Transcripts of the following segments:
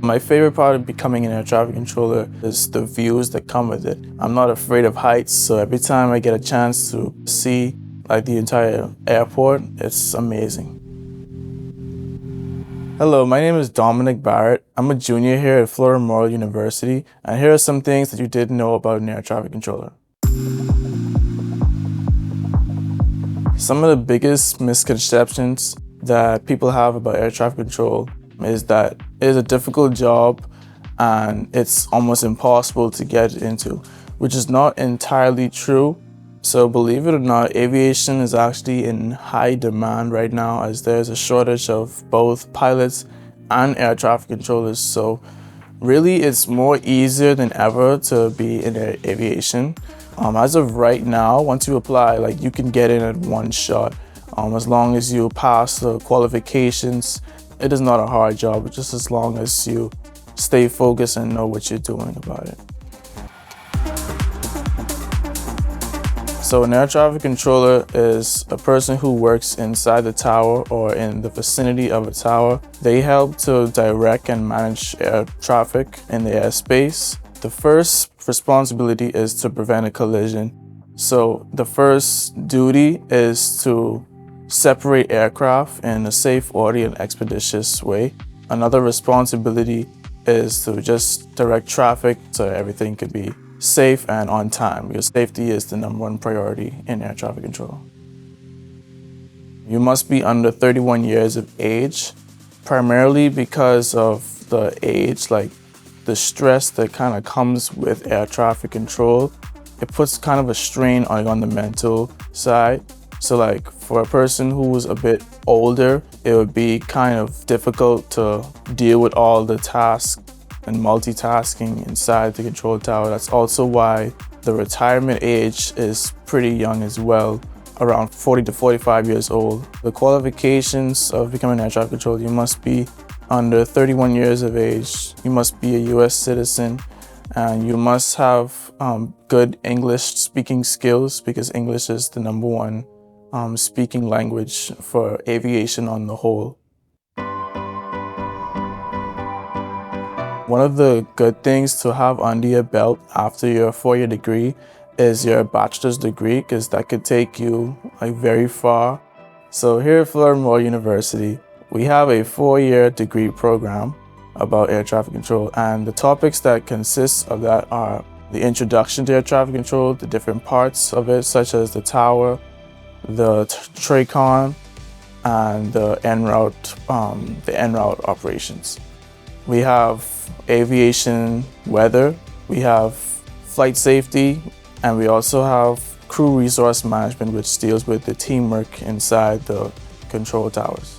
My favorite part of becoming an air traffic controller is the views that come with it. I'm not afraid of heights, so every time I get a chance to see the entire airport, it's amazing. Hello, my name is Dominic Barrett. I'm a junior here at Florida Memorial University, and here are some things that you didn't know about an air traffic controller. Some of the biggest misconceptions that people have about air traffic control is that it is a difficult job and it's almost impossible to get into, which is not entirely true. So believe it or not, aviation is actually in high demand right now as there's a shortage of both pilots and air traffic controllers. So really it's more easier than ever to be in aviation. As of right now, once you apply, you can get in at one shot. As long as you pass the qualifications, it is not a hard job, just as long as you stay focused and know what you're doing about it. So an air traffic controller is a person who works inside the tower or in the vicinity of a tower. They help to direct and manage air traffic in the airspace. The first responsibility is to prevent a collision. So the first duty is to separate aircraft in a safe, orderly, and expeditious way. Another responsibility is to just direct traffic so everything could be safe and on time, because safety is the #1 priority in air traffic control. You must be under 31 years of age, primarily because of the age, the stress that kind of comes with air traffic control. It puts kind of a strain on the mental side. So for a person who was a bit older, it would be kind of difficult to deal with all the tasks and multitasking inside the control tower. That's also why the retirement age is pretty young as well, around 40 to 45 years old. The qualifications of becoming an air traffic controller: you must be under 31 years of age, you must be a US citizen, and you must have good English speaking skills, because English is the #1 speaking language for aviation on the whole. One of the good things to have under your belt after your 4-year degree is your bachelor's degree, because that could take you very far. So here at Florida Memorial University, we have a 4-year degree program about air traffic control, and the topics that consist of that are the introduction to air traffic control, the different parts of it, such as the tower, the TRACON, and the en route operations. We have aviation weather, we have flight safety, and we also have crew resource management, which deals with the teamwork inside the control towers.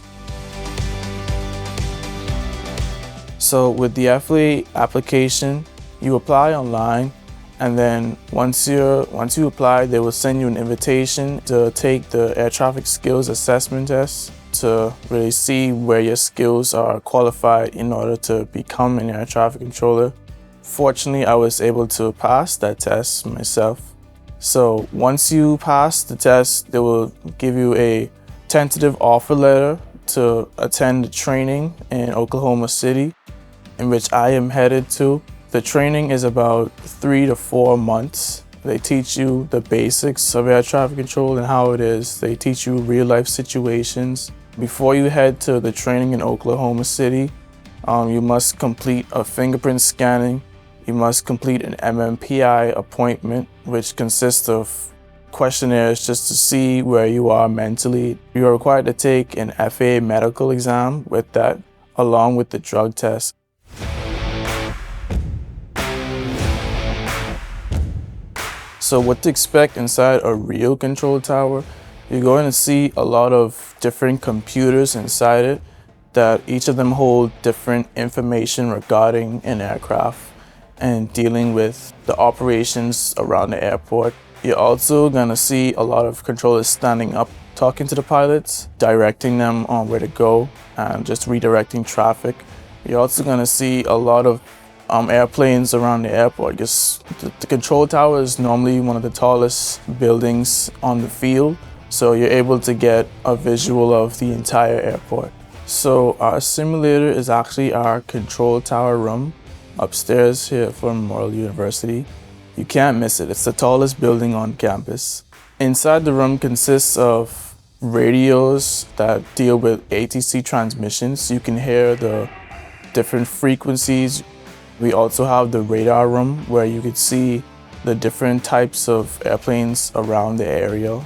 So with the FAA application, you apply online, and then once you apply, they will send you an invitation to take the air traffic skills assessment test to really see where your skills are qualified in order to become an air traffic controller. Fortunately, I was able to pass that test myself. So once you pass the test, they will give you a tentative offer letter to attend the training in Oklahoma City, in which I am headed to. The training is about 3 to 4 months. They teach you the basics of air traffic control and how it is. They teach you real-life situations. Before you head to the training in Oklahoma City, you must complete a fingerprint scanning. You must complete an MMPI appointment, which consists of questionnaires just to see where you are mentally. You are required to take an FAA medical exam with that, along with the drug test. So what to expect inside a real control tower? You're going to see a lot of different computers inside it, that each of them hold different information regarding an aircraft and dealing with the operations around the airport. You're also going to see a lot of controllers standing up, talking to the pilots, directing them on where to go, and just redirecting traffic. You're also going to see a lot of airplanes around the airport. The control tower is normally one of the tallest buildings on the field, so you're able to get a visual of the entire airport. So our simulator is actually our control tower room upstairs here at Florida Memorial University. You can't miss it. It's the tallest building on campus. Inside the room consists of radios that deal with ATC transmissions. You can hear the different frequencies. We also have the radar room where you could see the different types of airplanes around the area.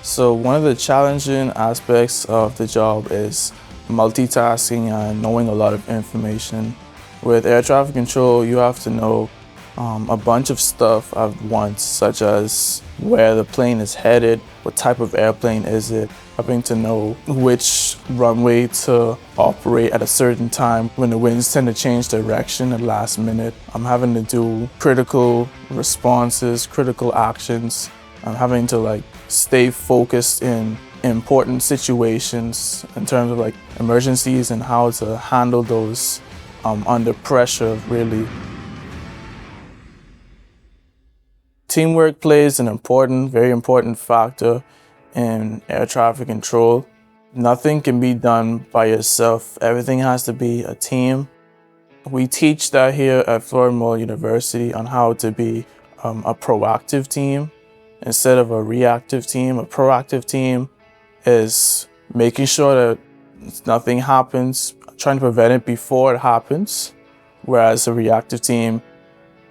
So one of the challenging aspects of the job is multitasking and knowing a lot of information. With air traffic control, you have to know a bunch of stuff at once, such as where the plane is headed, what type of airplane is it, having to know which runway to operate at a certain time when the winds tend to change direction at the last minute. I'm having to do critical responses, critical actions. I'm having to stay focused in important situations in terms of emergencies and how to handle those under pressure, really. Teamwork plays an important, very important factor in air traffic control. Nothing can be done by yourself. Everything has to be a team. We teach that here at Florida Memorial University on how to be a proactive team instead of a reactive team. A proactive team is making sure that nothing happens, trying to prevent it before it happens, whereas a reactive team,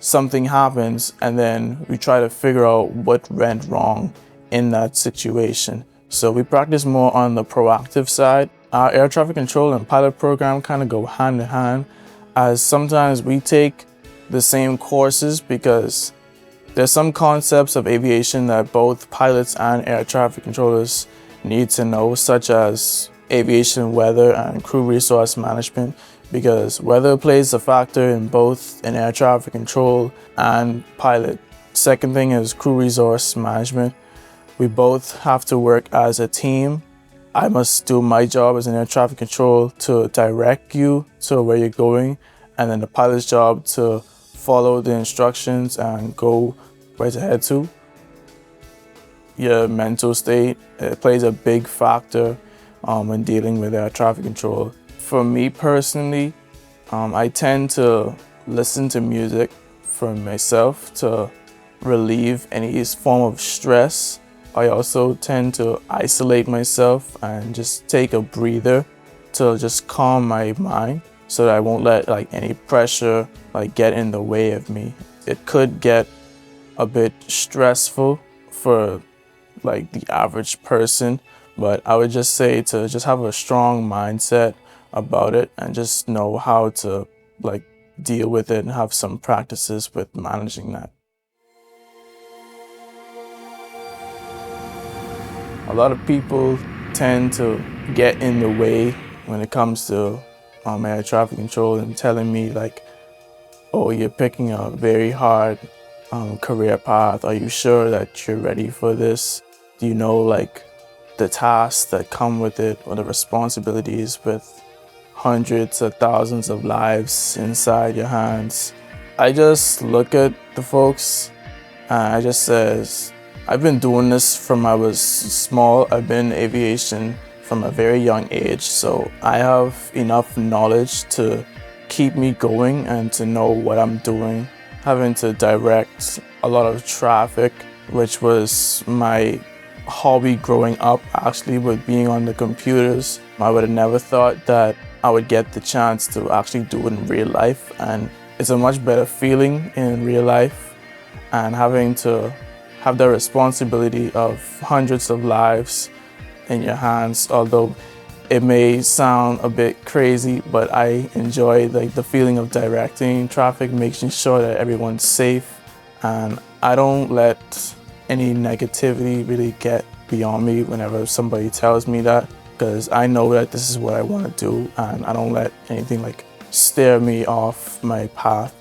something happens and then we try to figure out what went wrong in that situation. So we practice more on the proactive side. Our air traffic control and pilot program kind of go hand in hand, as sometimes we take the same courses because there's some concepts of aviation that both pilots and air traffic controllers need to know, such as aviation weather and crew resource management, because weather plays a factor in both in air traffic control and pilot. Second thing is crew resource management. We both have to work as a team. I must do my job as an air traffic control to direct you to where you're going, and then the pilot's job to follow the instructions and go where to head to. Your mental state, it plays a big factor when dealing with air traffic control. For me personally, I tend to listen to music for myself to relieve any form of stress. I also tend to isolate myself and just take a breather to just calm my mind so that I won't let any pressure get in the way of me. It could get a bit stressful for the average person, but I would just say to just have a strong mindset about it and just know how to deal with it and have some practices with managing that. A lot of people tend to get in the way when it comes to air traffic control and telling me oh, you're picking a very hard career path. Are you sure that you're ready for this? Do you know the tasks that come with it or the responsibilities with hundreds of thousands of lives inside your hands? I just look at the folks and I just says, I've been doing this from I was small. I've been in aviation from a very young age, so I have enough knowledge to keep me going and to know what I'm doing. Having to direct a lot of traffic, which was my hobby growing up, actually, with being on the computers. I would have never thought that I would get the chance to actually do it in real life, and it's a much better feeling in real life, and having to have the responsibility of hundreds of lives in your hands. Although it may sound a bit crazy, but I enjoy the feeling of directing traffic, making sure that everyone's safe, and I don't let any negativity really get beyond me whenever somebody tells me that, because I know that this is what I want to do, and I don't let anything steer me off my path.